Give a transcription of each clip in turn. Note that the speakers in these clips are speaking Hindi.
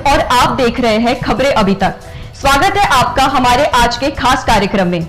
और आप देख रहे हैं खबरें अभी तक। स्वागत है आपका हमारे आज के खास कार्यक्रम में।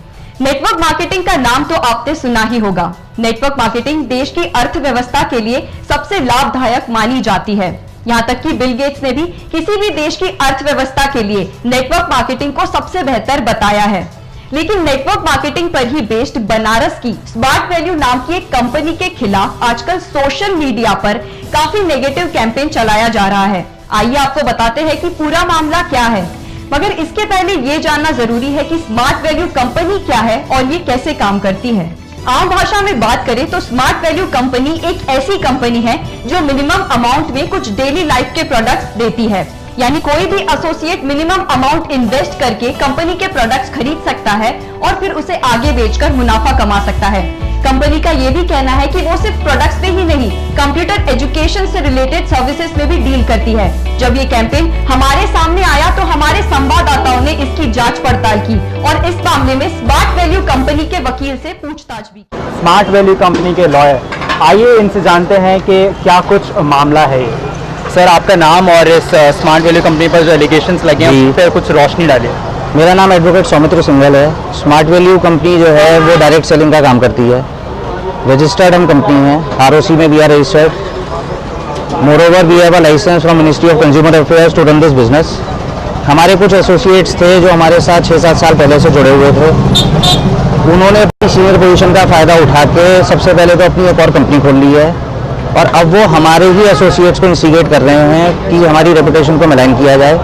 नेटवर्क मार्केटिंग का नाम तो आपने सुना ही होगा। नेटवर्क मार्केटिंग देश की अर्थव्यवस्था के लिए सबसे लाभदायक मानी जाती है। यहाँ तक कि बिल गेट्स ने भी किसी भी देश की अर्थव्यवस्था के लिए नेटवर्क मार्केटिंग को सबसे बेहतर बताया है। लेकिन नेटवर्क मार्केटिंग पर ही बेस्ड बनारस की स्मार्ट वैल्यू नाम की एक कंपनी के खिलाफ आजकल सोशल मीडिया पर काफी नेगेटिव कैंपेन चलाया जा रहा है। आइए आपको बताते हैं कि पूरा मामला क्या है, मगर इसके पहले ये जानना जरूरी है कि स्मार्ट वैल्यू कंपनी क्या है और ये कैसे काम करती है। आम भाषा में बात करें तो स्मार्ट वैल्यू कंपनी एक ऐसी कंपनी है जो मिनिमम अमाउंट में कुछ डेली लाइफ के प्रोडक्ट्स देती है। यानी कोई भी एसोसिएट मिनिमम अमाउंट इन्वेस्ट करके कंपनी के प्रोडक्ट्स खरीद सकता है और फिर उसे आगे बेचकर मुनाफा कमा सकता है। कंपनी का ये भी कहना है कि वो सिर्फ प्रोडक्ट्स में ही नहीं, कंप्यूटर एजुकेशन से रिलेटेड सर्विसेज में भी डील करती है। जब ये कैंपेन हमारे सामने आया तो हमारे संवाददाताओं ने इसकी जांच पड़ताल की और इस मामले में स्मार्ट वैल्यू कंपनी के वकील से पूछताछ भी की। स्मार्ट वैल्यू कंपनी के लॉयर, आइए इनसे जानते हैं कि क्या कुछ मामला है। सर, आपका नाम और इस स्मार्ट वैल्यू कंपनी पर जो एलिगेशंस लगे हैं उस पर कुछ रोशनी डालिए। मेरा नाम एडवोकेट सौमित्र सिंघल है। स्मार्ट वैल्यू कंपनी जो है वो डायरेक्ट सेलिंग का काम करती है। रजिस्टर्ड हम कंपनी है, आरओसी में we are registered. Moreover we have a licence from ministry of consumer affairs to run this business. हमारे कुछ एसोसिएट्स थे जो हमारे साथ 6-7 साल पहले से जुड़े हुए थे। उन्होंने अपनी सीनियर पोजीशन का फ़ायदा उठा के सबसे पहले तो अपनी एक और कंपनी खोल ली है और अब वो हमारे ही एसोसिएट्स को इंस्टिगेट कर रहे हैं कि हमारी रेपुटेशन को मेलाइन किया जाए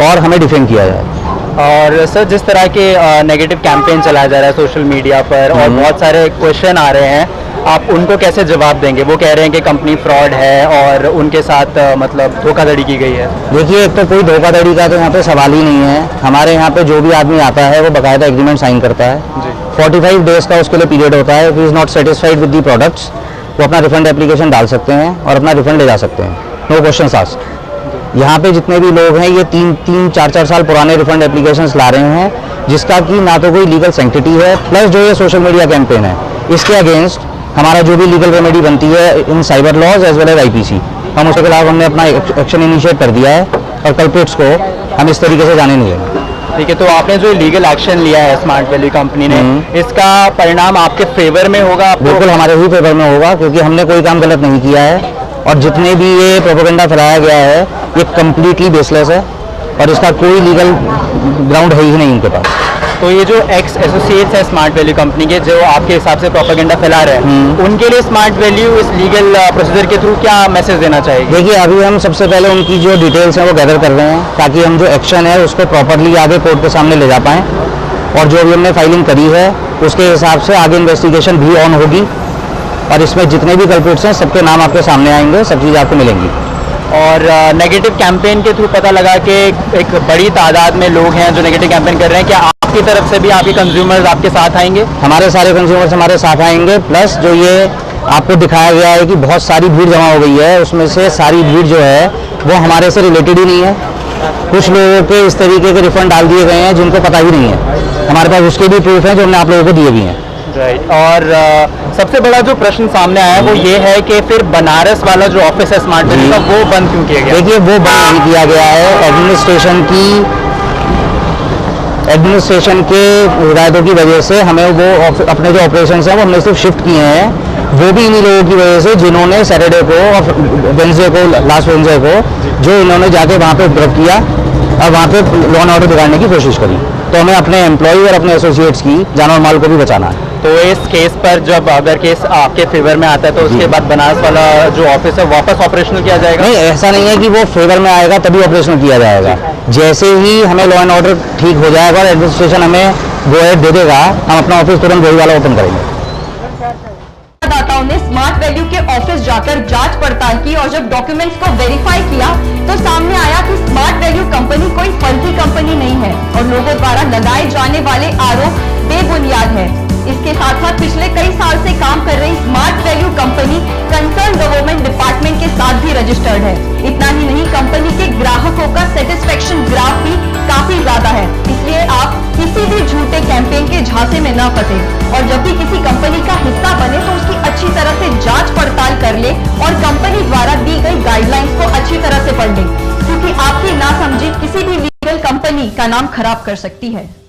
और हमें डिफेंड किया जाए। और सर, जिस तरह के नेगेटिव कैंपेन चलाया जा रहा है सोशल मीडिया पर और बहुत सारे क्वेश्चन आ रहे हैं, आप उनको कैसे जवाब देंगे? वो कह रहे हैं कि कंपनी फ्रॉड है और उनके साथ मतलब धोखाधड़ी की गई है। देखिए, एक तो कोई धोखाधड़ी का तो यहाँ पे सवाल ही नहीं है। हमारे यहाँ पे जो भी आदमी आता है वो बाकायदा एग्रीमेंट साइन करता है जी। 45 डेज का उसके लिए पीरियड होता है। If he is not satisfied with the products वो अपना रिफंड एप्लीकेशन डाल सकते हैं और अपना रिफंड ले जा सकते हैं, नो क्वेश्चंस आस्क्ड। यहाँ पे जितने भी लोग हैं ये 3-4 साल पुराने रिफंड एप्लीकेशंस ला रहे हैं, जिसका कि ना तो कोई लीगल सैंक्टिटी है, प्लस जो ये सोशल मीडिया कैंपेन है इसके अगेंस्ट हमारा जो भी लीगल रेमेडी बनती है in cyber laws as well as IPC, हम उसके खिलाफ हमने अपना एक्शन इनिशिएट कर दिया है और कल्प्रिट्स को हम इस तरीके से जाने नहीं देंगे। ठीक है, तो आपने जो लीगल एक्शन लिया है स्मार्ट वैल्यू कंपनी ने, इसका परिणाम आपके फेवर में होगा? बिल्कुल हमारे ही फेवर में होगा, क्योंकि हमने कोई काम गलत नहीं किया है और जितने भी ये प्रोपेगेंडा फैलाया गया है ये कम्प्लीटली बेसलेस है और इसका कोई लीगल ग्राउंड है ही नहीं इनके पास। तो ये जो एक्स एसोसिएट्स है स्मार्ट वैल्यू कंपनी के, जो आपके हिसाब से प्रोपेगेंडा फैला रहे हैं, उनके लिए स्मार्ट वैल्यू इस लीगल प्रोसीजर के थ्रू क्या मैसेज देना चाहिए? देखिए, अभी हम सबसे पहले उनकी जो डिटेल्स हैं वो गैदर कर रहे हैं ताकि हम जो एक्शन है उसको प्रॉपरली आगे कोर्ट के सामने ले जा पाएँ और जो भी हमने फाइलिंग करी है उसके हिसाब से आगे इन्वेस्टिगेशन भी ऑन होगी और इसमें जितने भी कल्प्रिट्स हैं सबके नाम आपके सामने आएंगे, सब चीज़ आपको मिलेंगी। और नेगेटिव कैंपेन के थ्रू पता लगा कि एक बड़ी तादाद में लोग हैं जो नेगेटिव कैंपेन कर रहे हैं। क्या आपकी तरफ से भी आपके कंज्यूमर्स आपके साथ आएंगे? हमारे सारे कंज्यूमर्स हमारे साथ आएंगे, प्लस जो ये आपको दिखाया गया है कि बहुत सारी भीड़ जमा हो गई है, उसमें से सारी भीड़ जो है वो हमारे से रिलेटेड ही नहीं है। कुछ लोगों के इस तरीके के रिफंड डाल दिए गए हैं जिनको पता ही नहीं है। हमारे पास उसके भी प्रूफ हैं जो हमने आप लोगों को दिए भी हैं। राइट। और सबसे बड़ा जो प्रश्न सामने आया है वो ये है कि फिर बनारस वाला जो ऑफिस है स्मार्ट वैल्यू का वो बंद क्यों किया गया? देखिए, वो बंद नहीं किया गया है। एडमिनिस्ट्रेशन के हिदायतों की वजह से हमें वो अपने जो ऑपरेशंस हैं वो हमने सिर्फ शिफ्ट किए हैं, वो भी इन्हीं लोगों की वजह से जिन्होंने सैटरडे को और वेडनेसडे को, लास्ट वेडनेसडे को जो इन्होंने जाके वहाँ पे उपद्रव किया और वहाँ पे लॉ एंड ऑर्डर बिगाड़ने की कोशिश करी। तो हमें अपने एम्प्लॉय और अपने एसोसिएट्स की जान और माल को भी बचाना है। तो इस केस पर जब अगर केस आपके फेवर में आता है तो उसके बाद बनारस वाला जो ऑफिस है वापस ऑपरेशनल किया जाएगा? नहीं, ऐसा नहीं है कि वो फेवर में आएगा तभी ऑपरेशनल किया जाएगा। जैसे ही हमें लॉ एंड ऑर्डर ठीक हो जाएगा और एडमिनिस्ट्रेशन हमें गो अहेड दे देगा, हम अपना ऑफिस तुरंत वही वाला ओपन करेंगे। संवाददाताओं ने स्मार्ट वैल्यू के ऑफिस जाकर जांच पड़ताल की और जब डॉक्यूमेंट्स को वेरीफाई किया तो सामने आया कि स्मार्ट वैल्यू कंपनी कोई फर्जी कंपनी नहीं है और लोगों द्वारा लगाए जाने वाले आरोप बेबुनियाद है। इसके साथ साथ पिछले कई साल से काम कर रही smart value company concern government department के साथ भी रजिस्टर्ड है। इतना ही नहीं, कंपनी के ग्राहकों का सेटिस्फेक्शन ग्राफ भी काफी ज्यादा है। इसलिए आप किसी भी झूठे कैंपेन के झांसे में न फंसे और जब भी किसी कंपनी का हिस्सा बने तो उसकी अच्छी तरह से जांच पड़ताल कर ले और कंपनी द्वारा दी गई गाइडलाइंस को अच्छी तरह से पढ़ ले, क्योंकि आपकी ना कंपनी का नाम खराब कर सकती है।